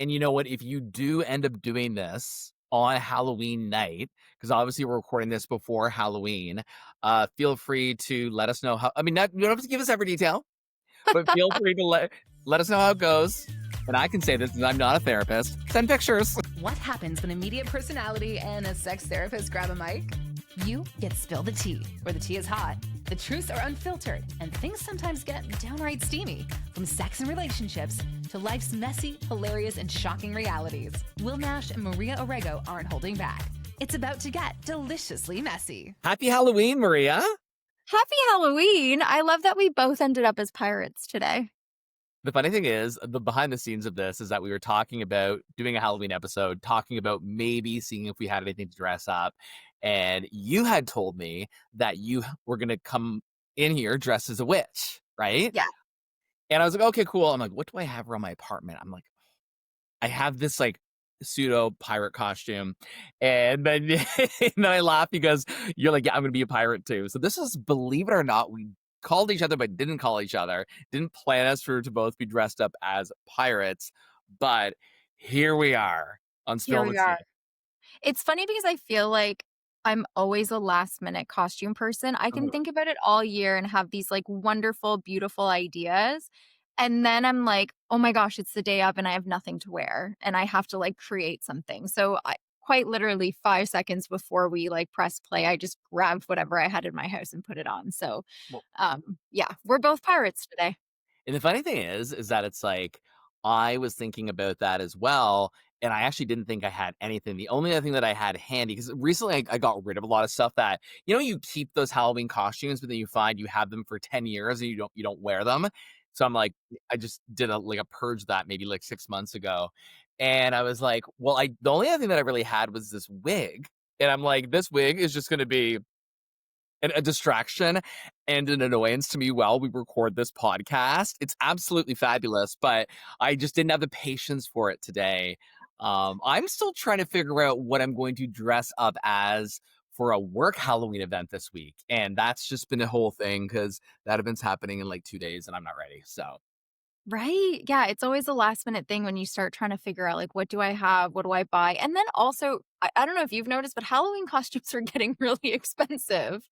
And you know what? If you do end up doing this on Halloween night, because obviously we're recording this before Halloween, feel free to let us know how. I mean, not, you don't have to give us every detail, but feel free to let us know how it goes. And I can say this because I'm not a therapist. Send pictures. What happens when a media personality and a sex therapist grab a mic? You get Spill the Tea, where the tea is hot, the truths are unfiltered, and things sometimes get downright steamy. From sex and relationships to life's messy, hilarious, and shocking realities, Will Nash and Maria Orrego aren't holding back. It's about to get deliciously messy. Happy Halloween, Maria. Happy Halloween. I love that we both ended up as pirates today. The funny thing is, the behind the scenes of this is that we were talking about doing a Halloween episode, talking about maybe seeing if we had anything to dress up. And you had told me that you were going to come in here dressed as a witch, right? Yeah. And I was like, okay, cool. I'm like, what do I have around my apartment? I'm like, I have this like pseudo pirate costume. And then, and then I laugh because you're like, yeah, I'm going to be a pirate too. So this is, believe it or not, we called each other, but didn't call each other. Didn't plan us for to both be dressed up as pirates. But here we are on Here Spill the we Tea. are. It's funny because I feel like I'm always a last minute costume person. I can Oh, think about it all year and have these like wonderful, beautiful ideas. And then I'm like, oh my gosh, it's the day of and I have nothing to wear and I have to like create something. So I quite literally 5 seconds before we like press play, I just grabbed whatever I had in my house and put it on. So well, yeah, we're both pirates today. and the funny thing is that it's like I was thinking about that as well. And I actually didn't think I had anything. The only other thing that I had handy, because recently I got rid of a lot of stuff that, you keep those Halloween costumes, but then you find you have them for 10 years and you don't wear them. So I'm like, I just did a purge that maybe like 6 months ago. And I was like, well, the only other thing that I really had was this wig. And I'm like, this wig is just going to be a distraction and an annoyance to me while we record this podcast. It's absolutely fabulous, but I just didn't have the patience for it today. I'm still trying to figure out what I'm going to dress up as for a work Halloween event this week. And that's just been a whole thing because that event's happening in like 2 days and I'm not ready. So Right. Yeah. It's always a last minute thing when you start trying to figure out, like, what do I have? What do I buy? And then also, I don't know if you've noticed, but Halloween costumes are getting really expensive.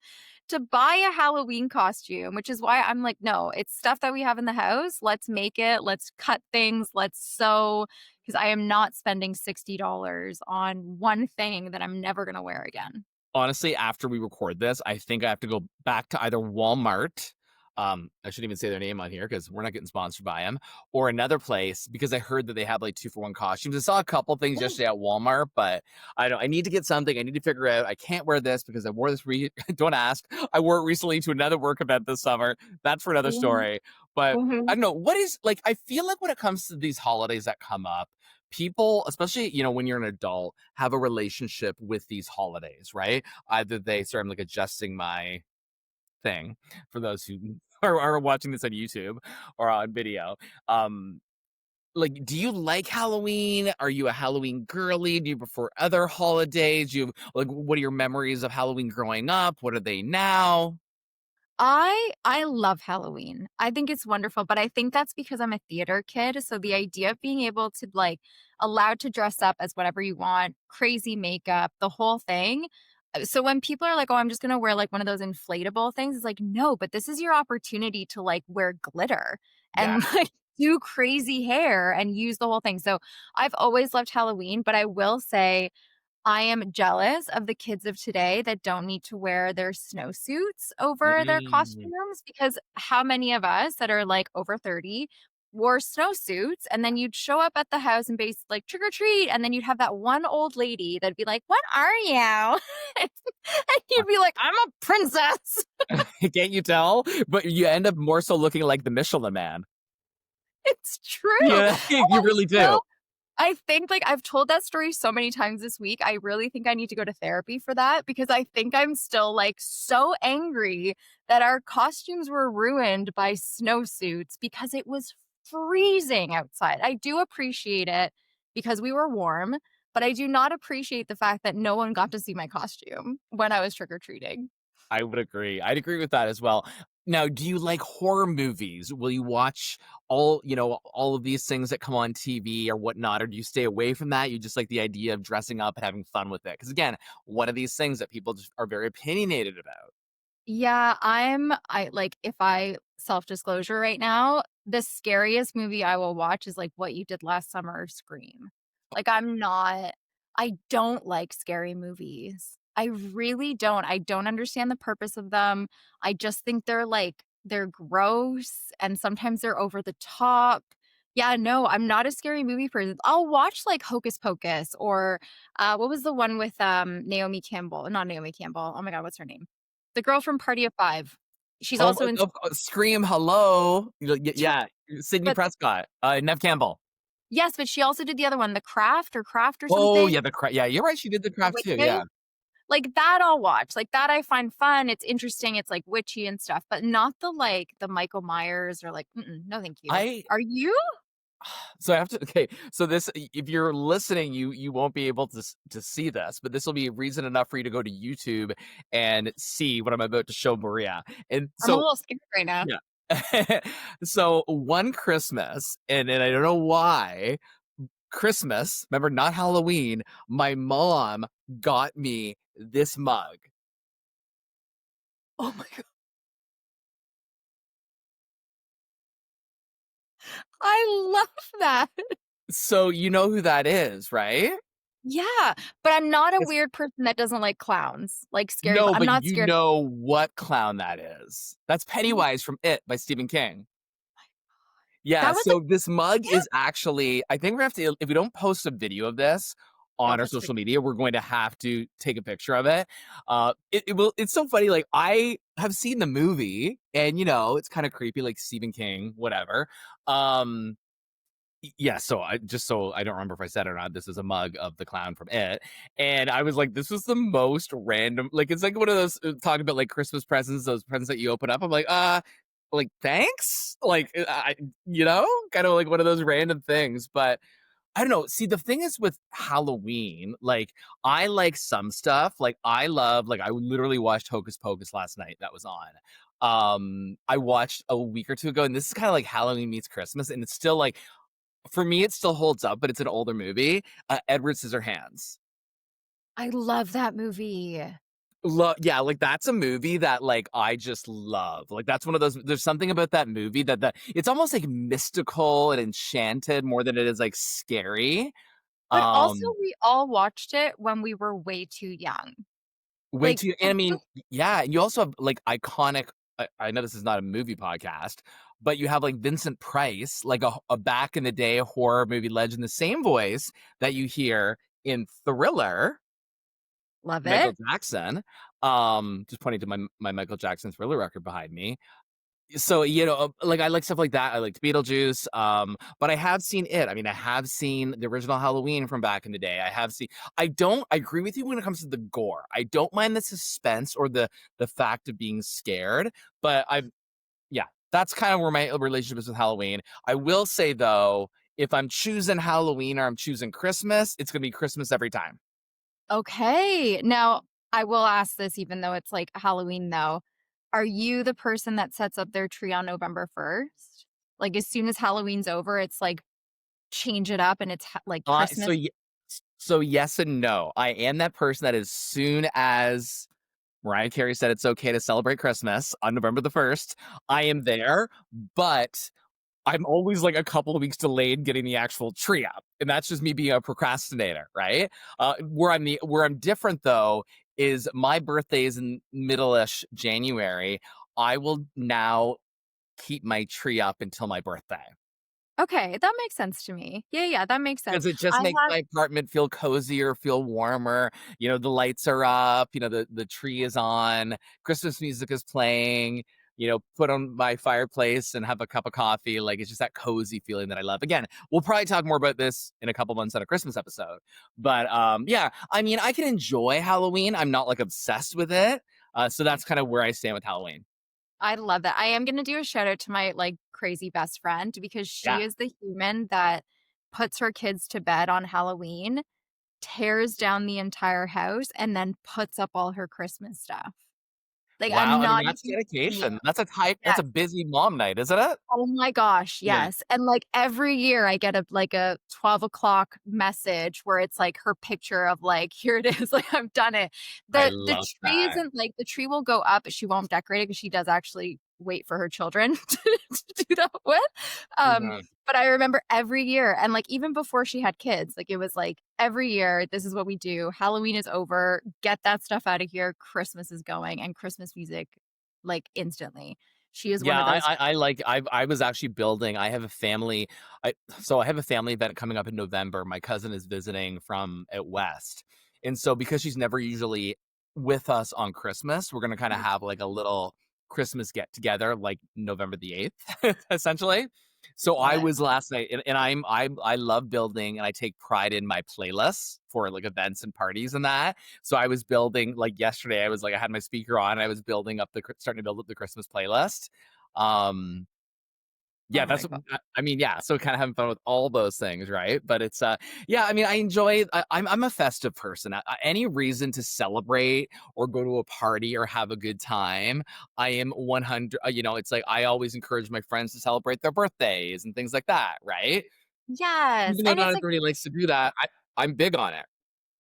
To buy a Halloween costume, which is why I'm like, no, it's stuff that we have in the house. Let's make it. Let's cut things. Let's sew. Because I am not spending $60 on one thing that I'm never going to wear again. honestly, after we record this, I think I have to go back to either Walmart. I shouldn't even say their name on here because we're not getting sponsored by them, or another place because I heard that they have like 2-for-1 costumes. I saw a couple things yesterday at Walmart, but I need to get something. I need to figure out. I can't wear this because I wore this. Don't ask. I wore it recently to another work event this summer. That's for another story. But I don't know what is like. I feel like when it comes to these holidays that come up, people, especially when you're an adult, have a relationship with these holidays, right? Either they sorry, I'm like adjusting my thing for those who are watching this on YouTube or on video. Like, do you like Halloween? Are you a Halloween girly? Do you prefer other holidays? Do you like what are your memories of Halloween growing up? What are they now? I love Halloween. I think it's wonderful, but I think that's because I'm a theater kid. So the idea of being able to like allowed to dress up as whatever you want, crazy makeup, the whole thing. So when people are like, "Oh, I'm just going to wear like one of those inflatable things." It's like, "No, but this is your opportunity to like wear glitter Yeah. and like do crazy hair and use the whole thing." So I've always loved Halloween, but I will say I am jealous of the kids of today that don't need to wear their snowsuits over their Mm. costumes because how many of us that are like over 30 wore snowsuits and then you'd show up at the house and base like trick or treat and then you'd have that one old lady that'd be like, "What are you?" and you'd be like, "I'm a princess." Can't you tell? But you end up more so looking like the Michelin Man. It's true. Yeah, And you I'm really do. still I think, like, I've told that story so many times this week. I really think I need to go to therapy for that because I think I'm still, like, so angry that our costumes were ruined by snowsuits because it was freezing outside. I do appreciate it because we were warm, but I do not appreciate the fact that no one got to see my costume when I was trick or treating. I would agree. I'd agree with that as well. Now, do you like horror movies? Will you watch all of these things that come on TV or whatnot, or do you stay away from that? You just like the idea of dressing up and having fun with it? Because again, one of these things that people just are very opinionated about. Yeah, I like, if I self-disclosure right now, the scariest movie I will watch is, like, What You Did Last Summer or Scream. Like, I don't like scary movies. I really don't. I don't understand the purpose of them. I just think they're gross, and sometimes they're over the top. Yeah, no, I'm not a scary movie person. I'll watch, like, Hocus Pocus or, what was the one with, Naomi Campbell? Not Naomi Campbell. Oh my god, what's her name? The girl from Party of 5. She's Oh, also in Scream, hello. yeah, Yeah, Sydney but Prescott, Nev Campbell. yes, but she also did the other one, The Craft or Craft or Oh, something, yeah, yeah, you're right. She did the The craft too. Witches. Yeah, Like, that I'll watch. Like, that I find fun, it's interesting, it's, like, witchy and stuff, but not the Michael Myers or, like, no thank you. I Are you? so I have to. Okay, so if you're listening, you won't be able to see this, but this will be reason enough for you to go to YouTube and see what I'm about to show Maria. And I'm a so little scared right now. yeah. So one Christmas, and I don't know why, Christmas, remember, not Halloween, my mom got me this mug. Oh my god. I love that. So you know who that is, right? Yeah, but I'm not a It's weird person that doesn't like clowns, like scary No, I'm but not you scared. know what clown that is. That's Pennywise from It by Stephen King. Yeah, That was a so this mug is gift? actually, I think we have to, if we don't post a video of this Yeah, I'll on our post a social pic media, we're going to have to take a picture of it. It's so funny. Like, I have seen the movie, and it's kind of creepy, like Stephen King, whatever. Um, yeah, so I don't remember if I said it or not. This is a mug of the clown from It, and I was like, this was the most random. Like, it's like one of those talking about like Christmas presents, those presents that you open up. I'm like, thanks, like kind of like one of those random things. But I don't know. See, the thing is with Halloween, like I like some stuff. Like I literally watched Hocus Pocus last night. That was on. I watched a week or two ago, and this is kind of like Halloween meets Christmas, and it's still like for me, it still holds up, but it's an older movie. Edward Scissorhands. I love that movie. Yeah, like that's a movie that like I just love. Like that's one of those. There's something about that movie that it's almost like mystical and enchanted more than it is like scary. But also Um, we all watched it when we were way too young. Way Like, too. And I mean, yeah, and you also have like iconic. I know this is not a movie podcast, but you have like Vincent Price, like a back in the day horror movie legend, the same voice that you hear in Thriller. love Michael it. Jackson. Just pointing to my Michael Jackson Thriller record behind me. So, like I like stuff like that. I liked Beetlejuice. But I have seen It. I mean, I have seen the original Halloween from back in the day. I agree with you when it comes to the gore. I don't mind the suspense or the fact of being scared, but yeah, that's kind of where my relationship is with Halloween. I will say though, if I'm choosing Halloween or I'm choosing Christmas, it's gonna be Christmas every time. Okay. Now, I will ask this even though it's, like, Halloween, though. Are you the person that sets up their tree on November 1st? Like, as soon as Halloween's over, it's like, change it up and it's ha like, Uh, Christmas? so y- so yes and no. I am that person that as soon as Mariah Carey said it's okay to celebrate Christmas on November the 1st, I am there, but I'm always like a couple of weeks delayed getting the actual tree up. And that's just me being a procrastinator, right? Where I'm different though is my birthday is in middle-ish January. I will now keep my tree up until my birthday. Okay, that makes sense to me. Yeah, yeah, that makes sense. 'Cause it just I makes have my apartment feel cozier, feel warmer, the lights are up, the tree is on, Christmas music is playing, put on my fireplace and have a cup of coffee, like, it's just that cozy feeling that I love. Again, we'll probably talk more about this in a couple months on a Christmas episode, but, yeah, I mean, I can enjoy Halloween, I'm not, like, obsessed with it, so that's kinda where I stand with Halloween. I love that. I am gonna do a shout out to my, like, crazy best friend because Yeah. she is the human that puts her kids to bed on Halloween, tears down the entire house, and then puts up all her Christmas stuff. Like, Wow, I'm I mean, not that's even kidding you. dedication. That's a Yes. busy mom night, isn't it? Oh my gosh, Yeah, yes, and, like, every year I get a 12 o'clock message where it's, like, her picture of, like, "Here it is, like, I've done it." I The love tree that. isn't like, the tree will go up, but she won't decorate it because she does actually wait for her children to do that with, um, Mhm. but I remember every year, and, like, even before she had kids, like, it was, like, every year, this is what we do, Halloween is over, get that stuff out of here, Christmas is going, and Christmas music, like, instantly. She is one Yeah, of those. I like I was actually building I have a family I have a family event coming up in November. My cousin is visiting from out west. And so because she's never usually with us on Christmas, we're gonna kinda have like a little Christmas get together like November the 8th, essentially. So Love I it. was last night and I love building and I take pride in my playlists for like events and parties and that. So I was building like yesterday, I was like I had my speaker on and I was building up starting to build up the Christmas playlist. Um, yeah, Oh that's my god. I mean, yeah, so kind of having fun with all those things, right? But it's yeah, I mean, I enjoy I'm a festive person. Any reason to celebrate or go to a party or have a good time, I am 100 it's like I always encourage my friends to celebrate their birthdays and things like that, right? Yes, Even though and not it's a everybody likes to do that, I'm big on it.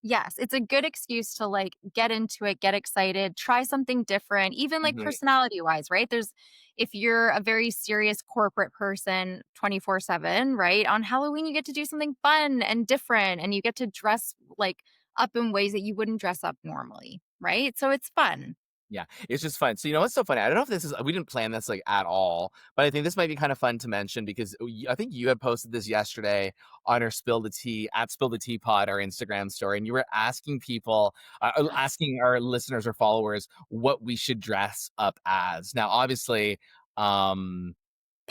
yes, it's a good excuse to, like, get into it, get excited, try something different, even, like, Mhm. personality-wise, right? There's if you're a very serious corporate person 24/7, right? On Halloween, you get to do something fun and different, and you get to dress, like, up in ways that you wouldn't dress up normally, right? So it's fun. Yeah, it's just fun. So, what's so funny? I don't know if this is we didn't plan this like at all, but I think this might be kind of fun to mention because I think you had posted this yesterday on our Spill the Tea at Spill the Tea Pod, our Instagram story, and you were asking people, asking our listeners or followers what we should dress up as. Now, obviously, um,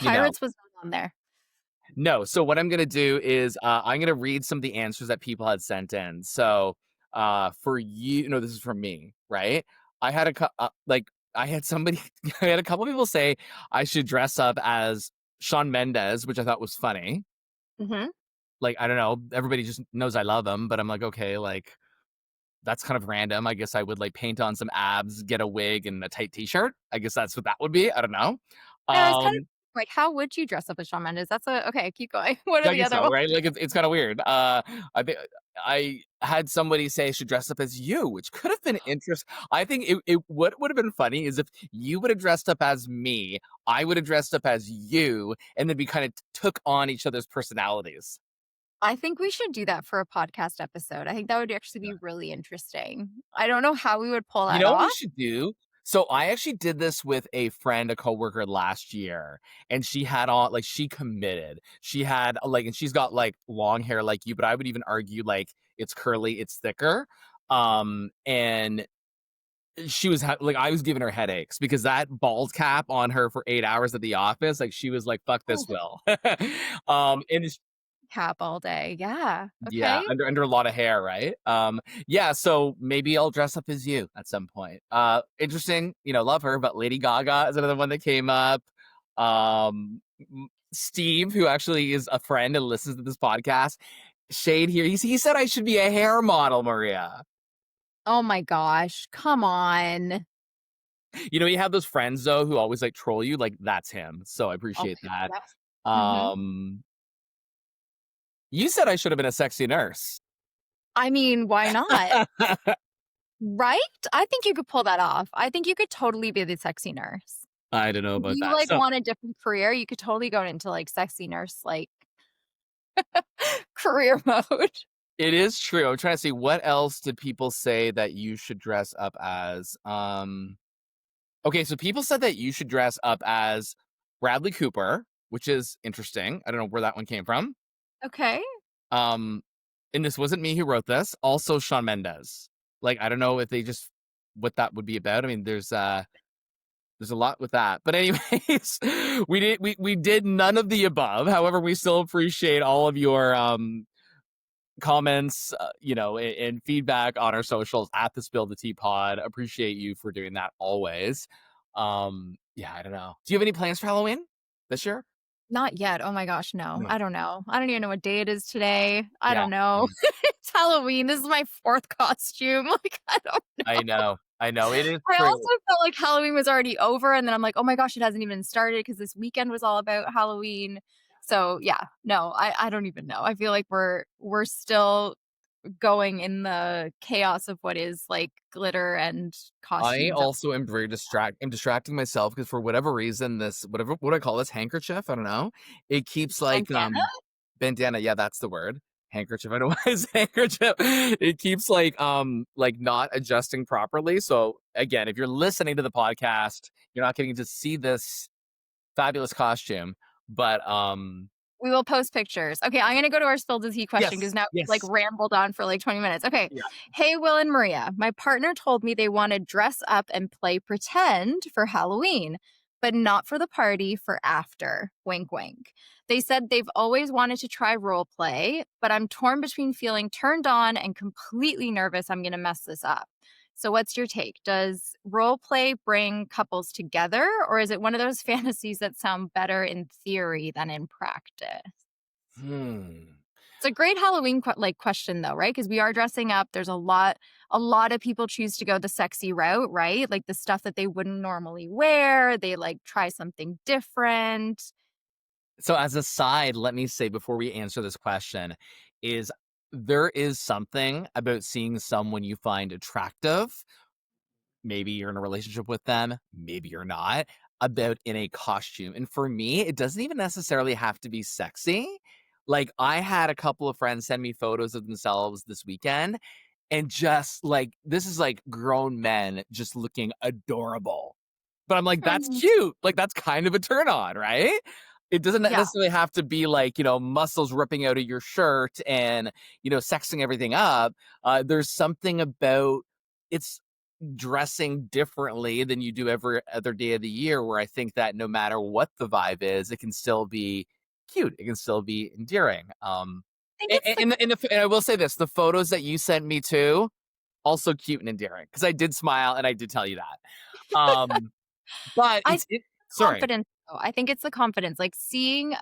you know, Pirates was not on there. no. So what I'm gonna do is I'm gonna read some of the answers that people had sent in. So for you, no, this is from me, right? I had like I had somebody, I had a couple people say I should dress up as Sean Mendez, which I thought was funny. Mhm. Like I don't know, everybody just knows I love him, but I'm like, okay, like that's kind of random. I guess I would like paint on some abs, get a wig, and a tight t-shirt. I guess that's what that would be. I don't know. I was kind of Um, like, how would you dress up as Shawn Mendes? That's a okay, keep going. What are I the guess other so, ones? right? Like it's kind of weird. I think I had somebody say I should dress up as you, which could have been interesting. I think it what would have been funny is if you would have dressed up as me, I would have dressed up as you, and then we kind of took on each other's personalities. I think we should do that for a podcast episode. I think that would actually be really interesting. I don't know how we would pull You that know what we off. should do? So I actually did this with a friend, a coworker last year, and she had on like she committed. She had like, and she's got like long hair like you, but I would even argue like it's curly, it's thicker. And she was like, I was giving her headaches because that bald cap on her for 8 hours at the office, like she was like, "Fuck Oh, this, Will." And it's cap all day. Yeah. yeah, Okay. under a lot of hair, right? Yeah, so maybe I'll dress up as you at some point. Interesting, love her, but Lady Gaga is another one that came up. Steve, who actually is a friend and listens to this podcast, shade here. He said I should be a hair model, Maria. Oh my gosh. Come on. You have those friends though who always like troll you, like that's him. So I Oh, appreciate that. yep. Mhm. Um, you said I should have been a sexy nurse. I mean, why not? Right? I think you could pull that off. I think you could totally be the sexy nurse. I don't know If about you, that. like, So want a different career, you could totally go into, like, sexy nurse, like, career mode. it is true. I'm trying to see what else did people say that you should dress up as. Okay, so people said that you should dress up as Bradley Cooper, which is interesting. I don't know where that one came from. Okay. Um, and this wasn't me who wrote this. Also, Shawn Mendes. Like, I don't know if they just what that would be about. I mean, there's a lot with that. But anyways, we did none of the above. However, we still appreciate all of your comments, and feedback on our socials at the Spill the Tea Pod. Appreciate you for doing that always. Yeah, I don't know. Do you have any plans for Halloween this year? Not yet. Oh my gosh, no. No. I don't know. I don't even know what day it is today. I Yeah, don't know. It's Halloween. This is my 4th costume. Like, I don't I know. I know it is I true. also felt like Halloween was already over, and then I'm like, "Oh my gosh, it hasn't even started because this weekend was all about Halloween." So, yeah, no, I don't even know. I feel like we're still going in the chaos of what is, like, glitter and I costumes. also am very I'm distracting myself because for whatever reason, this whatever what do I call this handkerchief? I don't know. It keeps like Bandana? bandana. Yeah, that's the word. Handkerchief. I don't know why it's handkerchief. It keeps like not adjusting properly. So again, if you're listening to the podcast, you're not getting to see this fabulous costume. But We will post pictures. Okay, I'm gonna go to our spill the tea question because yes, now we've, like, yes, rambled on for, like, 20 minutes. Okay. yeah. Hey, Will and Maria. My partner told me they wanna dress up and play pretend for Halloween, but not for the party, for after. Wink, wink. They said they've always wanted to try role play, but I'm torn between feeling turned on and completely nervous I'm gonna mess this up. So what's your take? Does role play bring couples together, or is it one of those fantasies that sound better in theory than in practice? Hmm. It's a great Halloween question though, right? Because we are dressing up. There's a lot of people choose to go the sexy route, right? Like the stuff that they wouldn't normally wear. They like try something different. So as a side, let me say before we answer this question, is there is something about seeing someone you find attractive, maybe you're in a relationship with them, maybe you're not, about in a costume. And for me, it doesn't even necessarily have to be sexy. Like I had a couple of friends send me photos of themselves this weekend and just like this is like grown men just looking adorable. But I'm like, that's Mhm. cute. Like, that's kind of a turn on, right? It doesn't Yeah. necessarily have to be like, muscles ripping out of your shirt and, sexing everything up. There's something about it's dressing differently than you do every other day of the year where I think that no matter what the vibe is, it can still be cute. It can still be endearing. I think it's the And I will say this, the photos that you sent me too, also cute and endearing because I did smile and I did tell you that. But I think it's it sorry. confidence, though. I think it's the confidence, like, seeing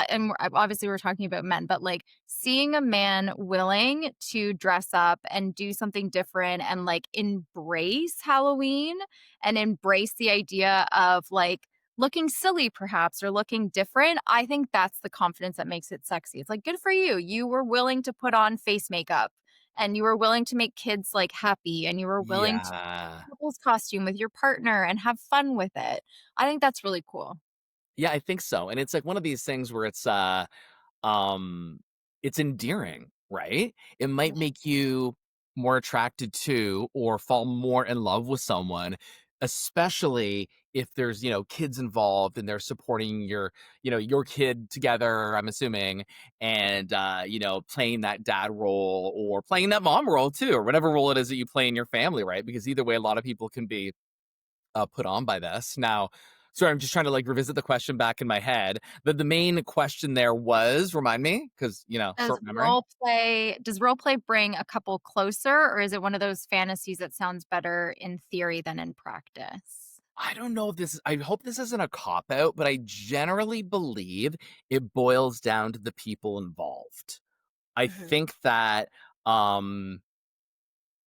and obviously, we're talking about men, but, like, seeing a man willing to dress up and do something different and, like, embrace Halloween and embrace the idea of, like, looking silly perhaps or looking different, I think that's the confidence that makes it sexy. It's like, "Good for you. You were willing to put on face makeup, and you were willing to make kids, like, happy, and you were willing to Yeah. couple's costume with your partner and have fun with it." I think that's really cool. Yeah, I think so, and it's like one of these things where um, it's endearing, right? It might Yeah. make you more attracted to or fall more in love with someone, especially if there's, kids involved and they're supporting your kid together, I'm assuming, and playing that dad role or playing that mom role too, or whatever role it is that you play in your family, right? Because either way, a lot of people can be put on by this. Now, sorry, I'm just trying to like revisit the question back in my head. The main question there was, remind me, because Does short memory. role play bring a couple closer, or is it one of those fantasies that sounds better in theory than in practice? I don't know if this is, I hope this isn't a cop out, but I generally believe it boils down to the people involved. I Mhm. think that um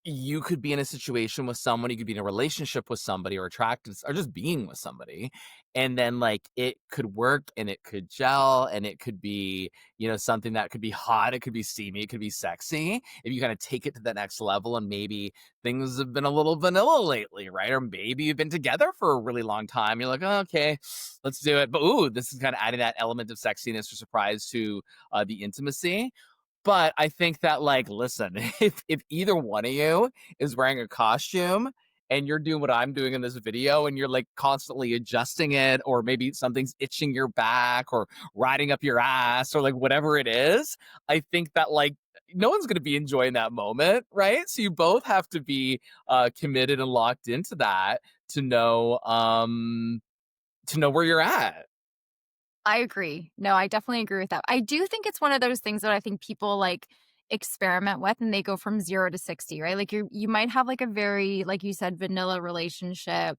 you could be in a situation with someone, you could be in a relationship with somebody or attracted or just being with somebody. And then like it could work and it could gel and it could be, something that could be hot, it could be steamy, it could be sexy. If you kind of take it to the next level and maybe things have been a little vanilla lately, right? Or maybe you've been together for a really long time. You're like, oh, okay, let's do it. But ooh, this is kind of adding that element of sexiness or surprise to the intimacy. But I think that, like, listen, if either one of you is wearing a costume and you're doing what I'm doing in this video and you're like constantly adjusting it, or maybe something's itching your back or riding up your ass or like whatever it is, I think that like no one's going to be enjoying that moment, right? So you both have to be committed and locked into that to know where you're at. I agree. No, I definitely agree with that. I do think it's one of those things that I think people, like, experiment with and they go from 0 to 60, right? Like, you might have, like, a very, like you said, vanilla relationship.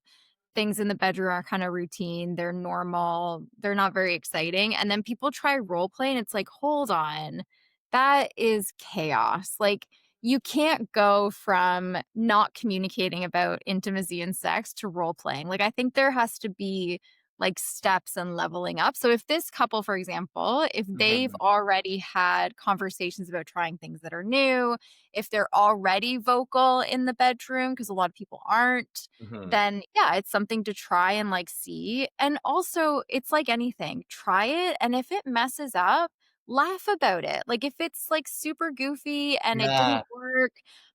Things in the bedroom are kinda routine, they're normal, they're not very exciting, and then people try role play and it's like, "Hold on, that is chaos." Like, you can't go from not communicating about intimacy and sex to role playing. Like, I think there has to be like steps and leveling up. So if this couple, for example, if they've Mhm, already had conversations about trying things that are new, if they're already vocal in the bedroom, because a lot of people aren't, mhm. then yeah, it's something to try and like see. And also, it's like anything, try it. And if it messes up, laugh about it. Like if it's like super goofy and it Yeah. didn't work,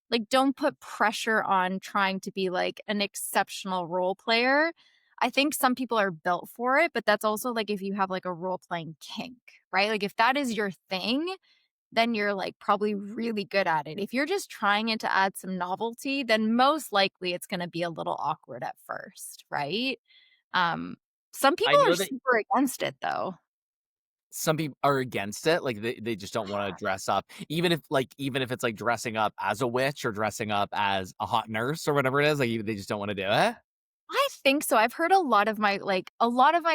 like don't put pressure on trying to be like an exceptional role player. I think some people are built for it, but that's also like if you have like a role playing kink, right? Like if that is your thing, then you're like probably really good at it. If you're just trying it to add some novelty, then most likely it's going to be a little awkward at first, right? Um some I people are know that super against it though. some people are against it, like, they just don't wanna dress up, even if it's, like, dressing up as a witch or dressing up as a hot nurse or whatever it is, like, they just don't wanna do it? I think so. I've heard a lot of my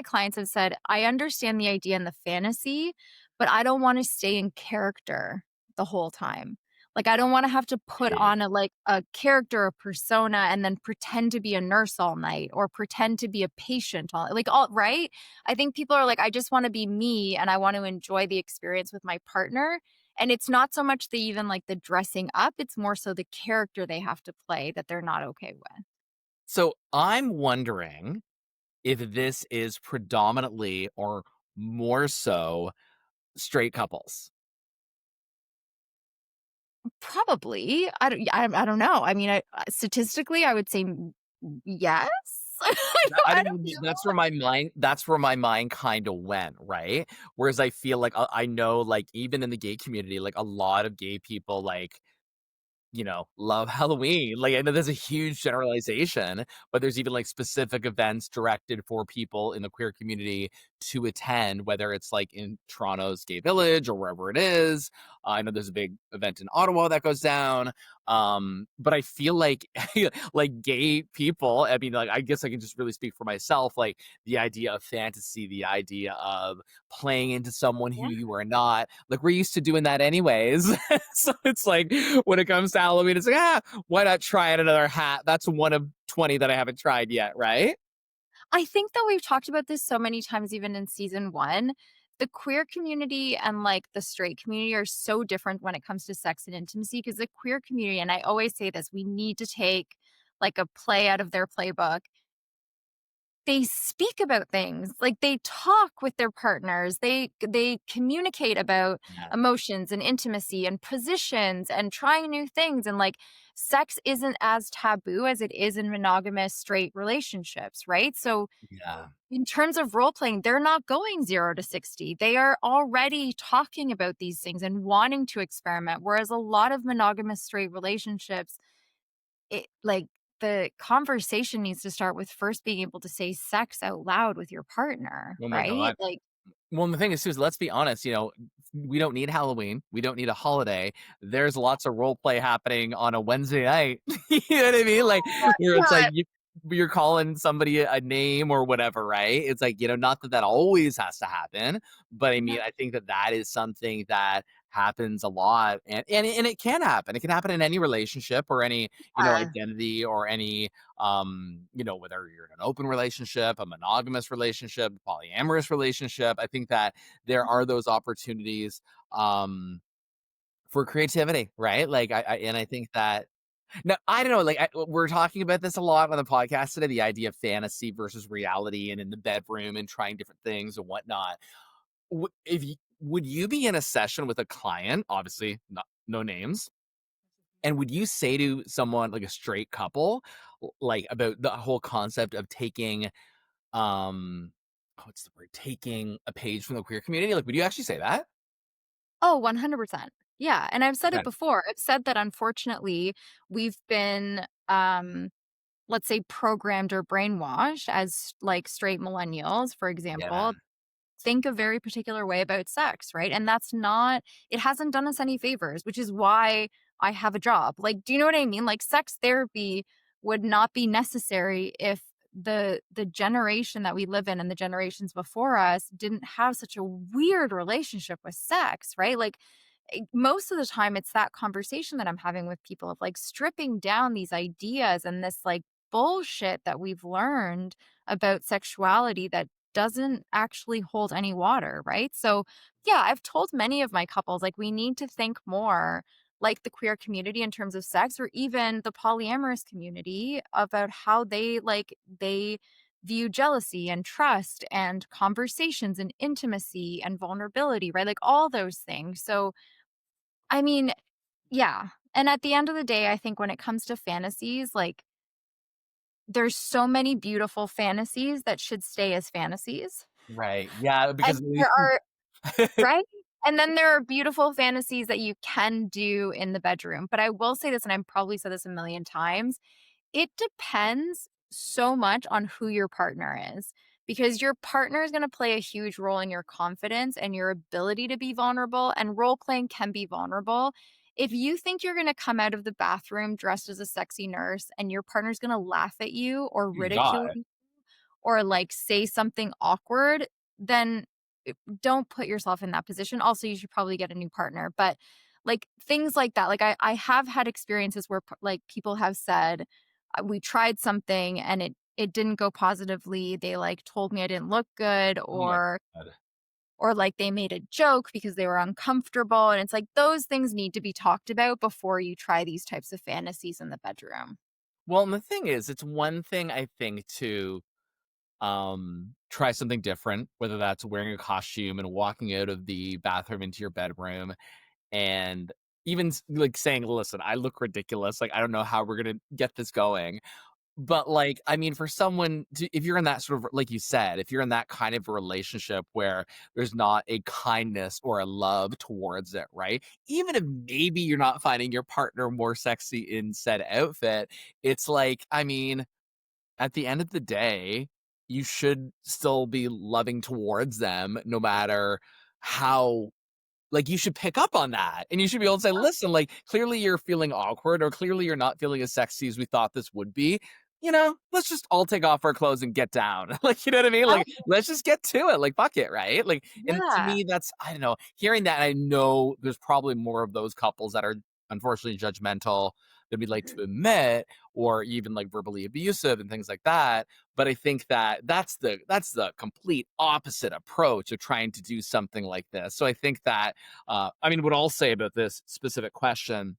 clients have said, "I understand the idea and the fantasy, but I don't wanna stay in character the whole time." Like, I don't wanna have to put Yeah. on a character, a persona, and then pretend to be a nurse all night or pretend to be a patient all right? I think people are like, "I just wanna be me, and I want to enjoy the experience with my partner." And it's not so much the dressing up, it's more so the character they have to play that they're not okay with. So, I'm wondering if this is predominantly or more so straight couples. Probably. I don't know. I mean, statistically, I would say yes. I I don't don't know, know. that's where my mind kinda went, right? Whereas I feel like, I know, like, even in the gay community, like, a lot of gay people, like, love Halloween. Like, I know there's a huge generalization, but there's even like specific events directed for people in the queer community to attend, whether it's like in Toronto's Gay Village or wherever it is. I know there's a big event in Ottawa that goes down. But I feel like like gay people, I mean, like I guess I can just really speak for myself, like the idea of fantasy, the idea of playing into someone who Yeah. you are not. Like we're used to doing that anyways. So it's like when it comes to Halloween, it's like, why not try out another hat? That's one of 20 that I haven't tried yet, right? I think that we've talked about this so many times, even in season one. The queer community and like the straight community are so different when it comes to sex and intimacy because the queer community, and I always say this, we need to take like a play out of their playbook. They speak about things, like, they talk with their partners, they communicate about Yeah. emotions and intimacy and positions and trying new things, and, like, sex isn't as taboo as it is in monogamous straight relationships, right? So, Yeah. in terms of role playing, they're not going 0 to 60. They are already talking about these things and wanting to experiment, whereas a lot of monogamous straight relationships the conversation needs to start with first being able to say sex out loud with your partner, Oh my right? God. Well, and the thing is, too, is let's be honest, we don't need Halloween. We don't need a holiday. There's lots of role play happening on a Wednesday night. You know what I mean? Like, where it's like Yeah. you're calling somebody a name or whatever, right? It's like, not that that always has to happen, but I No. mean, I think that that is something that happens a lot, and it can happen. It can happen in any relationship or any, Yeah. identity or any whether you're in an open relationship, a monogamous relationship, polyamorous relationship. I think that there are those opportunities for creativity, right? Like and I think that no, I don't know. Like we're talking about this a lot on the podcast today, the idea of fantasy versus reality, and in the bedroom, and trying different things and whatnot. If you, would you be in a session with a client, obviously not no names, and would you say to someone like a straight couple, like about the whole concept of taking, what's the word? Taking a page from the queer community? Like, would you actually say that? Oh, 100%. Yeah, and I've said it Okay. before. I've said that unfortunately, we've been, let's say, programmed or brainwashed as, like, straight millennials, for Yeah. example, think a very particular way about sex, right? And that's not it hasn't done us any favors, which is why I have a job. Like, do you know what I mean? Like sex therapy would not be necessary if the generation that we live in and the generations before us didn't have such a weird relationship with sex, right? Like most of the time it's that conversation that I'm having with people of like stripping down these ideas and this like bullshit that we've learned about sexuality that doesn't actually hold any water, right? So, yeah, I've told many of my couples like we need to think more like the queer community in terms of sex or even the polyamorous community about how they view jealousy and trust and conversations and intimacy and vulnerability, right? Like all those things. So, I mean, yeah. And at the end of the day, I think when it comes to fantasies, like there's so many beautiful fantasies that should stay as fantasies. Right. Yeah, because And there are right? And then there are beautiful fantasies that you can do in the bedroom. But I will say this, and I've probably said this a million times, it depends so much on who your partner is because your partner is going to play a huge role in your confidence and your ability to be vulnerable, and role playing can be vulnerable. If you think you're going to come out of the bathroom dressed as a sexy nurse and your partner's going to laugh at you or Dear ridicule God. you or like say something awkward, then don't put yourself in that position. Also, you should probably get a new partner. But like things like that, like I have had experiences where like people have said, we tried something and it didn't go positively. They like told me I didn't look good Oh my God. or like they made a joke because they were uncomfortable. And it's like those things need to be talked about before you try these types of fantasies in the bedroom. Well, and the thing is, it's one thing I think to try something different, whether that's wearing a costume and walking out of the bathroom into your bedroom and even like saying, listen, I look ridiculous. Like, I don't know how we're going to get this going. But like, I mean, for someone to, if you're in that sort of, like you said, if you're in that kind of a relationship where there's not a kindness or a love towards it, right? Even if maybe you're not finding your partner more sexy in said outfit, it's like, I mean, at the end of the day, you should still be loving towards them no matter how, like, you should pick up on that, and you should be able to say, "Listen, like, clearly you're feeling awkward or clearly you're not feeling as sexy as we thought this would be. Let's just all take off our clothes and get down." Like, you know what I mean? Oh, Like, let's just get to it. Like, fuck it, right? Like, and to yeah. me, that's, I don't know, hearing that, I know there's probably more of those couples that are unfortunately judgmental than we like to admit, or even like verbally abusive and things like that. But I think that that's the complete opposite approach of trying to do something like this. So I think that I mean, what I'll say about this specific question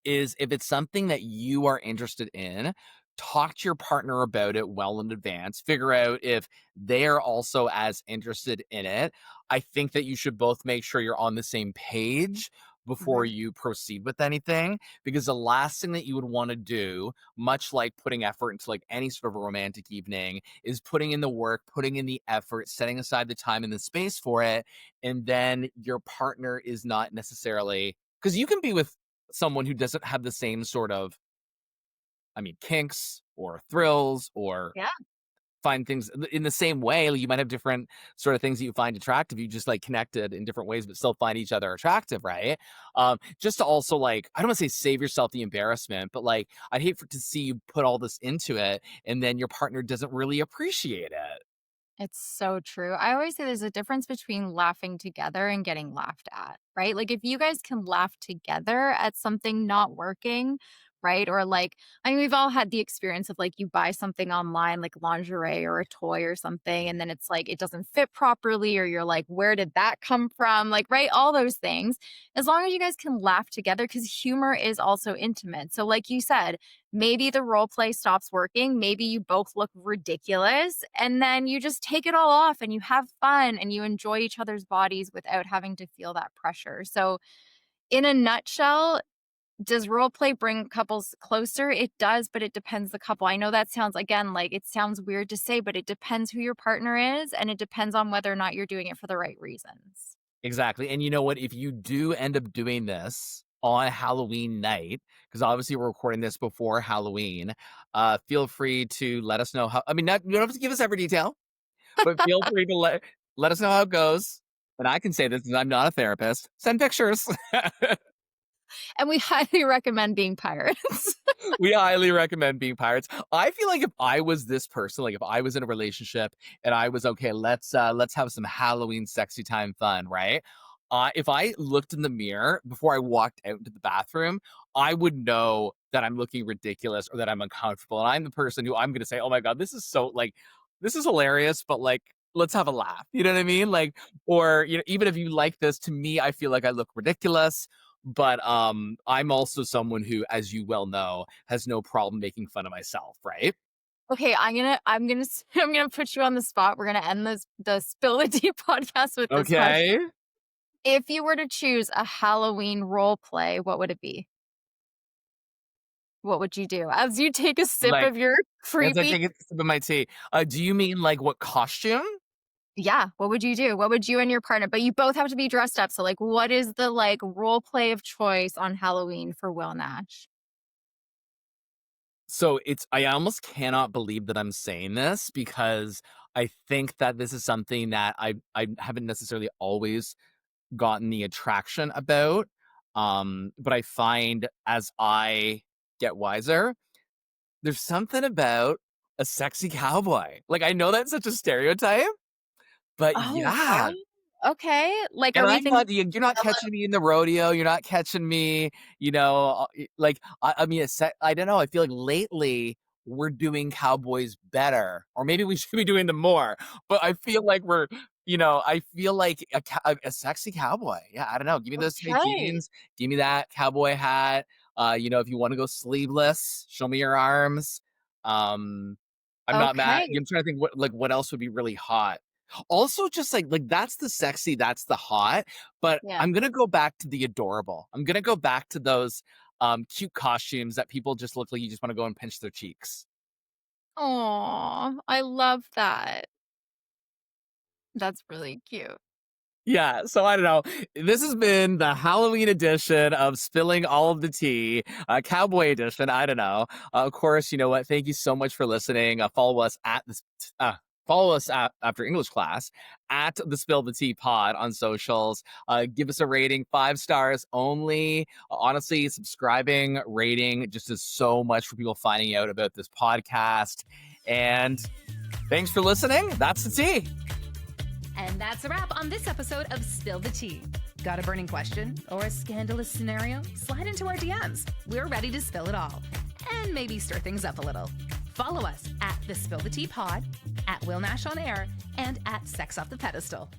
is if it's something that you are interested in, talk to your partner about it well in advance. Figure out if they are also as interested in it. I think that you should both make sure you're on the same page before Mhm. you proceed with anything, because the last thing that you would want to do, much like putting effort into like any sort of a romantic evening, is putting in the work, putting in the effort, setting aside the time and the space for it, and then your partner is not necessarily, because you can be with someone who doesn't have the same sort of, I mean, kinks or thrills or Yeah. find things in the same way. Like, you might have different sort of things that you find attractive. You just like connected in different ways, but still find each other attractive, right? Just to also like, I don't want to say save yourself the embarrassment, but like, I'd hate to see you put all this into it and then your partner doesn't really appreciate it. It's so true. I always say there's a difference between laughing together and getting laughed at, right? Like if you guys can laugh together at something not working, right? Or like, I mean, we've all had the experience of like you buy something online, like lingerie or a toy or something, and then it's like it doesn't fit properly, or you're like, where did that come from? Like, right? All those things. As long as you guys can laugh together, because humor is also intimate. So, like you said, maybe the role play stops working. Maybe you both look ridiculous. And then you just take it all off and you have fun and you enjoy each other's bodies without having to feel that pressure. So, in a nutshell, does role play bring couples closer? It does, but it depends the couple. I know that sounds, again, like it sounds weird to say, but it depends who your partner is and it depends on whether or not you're doing it for the right reasons. Exactly. And you know what? If you do end up doing this on Halloween night, because obviously we're recording this before Halloween, feel free to let us know how. I mean, not, you don't have to give us every detail, but feel free to let us know how it goes. And I can say this because I'm not a therapist. Send pictures. And we highly recommend being pirates. We highly recommend being pirates. I feel like if I was this person, like if I was in a relationship and I was okay, let's have some Halloween sexy time fun, right? if I looked in the mirror before I walked out into the bathroom, I would know that I'm looking ridiculous or that I'm uncomfortable. And I'm the person who I'm going to say, oh my God, this is so like, this is hilarious, but like, let's have a laugh. You know what I mean? Like, or, even if you like this, to me, I feel like I look ridiculous. But I'm also someone who, as you well know, has no problem making fun of myself, right? Okay, I'm gonna put you on the spot. We're gonna end the Spill the Tea podcast with this question. Okay. If you were to choose a Halloween role play, what would it be? What would you do? As you take a sip Like, of your as I creepy. take a sip of my tea. Do you mean like what costume? Yeah, what would you do? What would you and your partner, but you both have to be dressed up, so, like, what is the, like, role play of choice on Halloween for Will Nash? So I almost cannot believe that I'm saying this because I think that this is something that I haven't necessarily always gotten the attraction about. But I find as I get wiser, there's something about a sexy cowboy. Like I know that's such a stereotype, but Oh, yeah. okay. Okay, like, And are we I'm thinking not you're not catching me in the rodeo, you're not catching me, like, I mean, I don't know, I feel like lately we're doing cowboys better, or maybe we should be doing them more, but I feel like I feel like a sexy cowboy. Yeah, I don't know, give me those tight okay, jeans, give me that cowboy hat, if you wanna go sleeveless, show me your arms. Um, I'm not mad. okay, I'm trying to think what else would be really hot. Also, just like that's the sexy, that's the hot, but yeah. I'm gonna go back to the adorable. I'm gonna go back to those cute costumes that people just look like you just want to go and pinch their cheeks. Aw, I love that. That's really cute. Yeah, so I don't know. This has been the Halloween edition of Spilling All of the Tea, Cowboy edition. I don't know. Of course, you know what? Thank you so much for listening. Follow us after English class at the Spill the Tea Pod on socials. Give us a rating, 5 stars only. Honestly, subscribing, rating just does so much for people finding out about this podcast. And thanks for listening. That's the tea. And that's a wrap on this episode of Spill the Tea. Got a burning question or a scandalous scenario? Slide into our DMs. We're ready to spill it all and maybe stir things up a little. Follow us at the Spill the Tea Pod, at Will Nash on Air, and at Sex Off the Pedestal.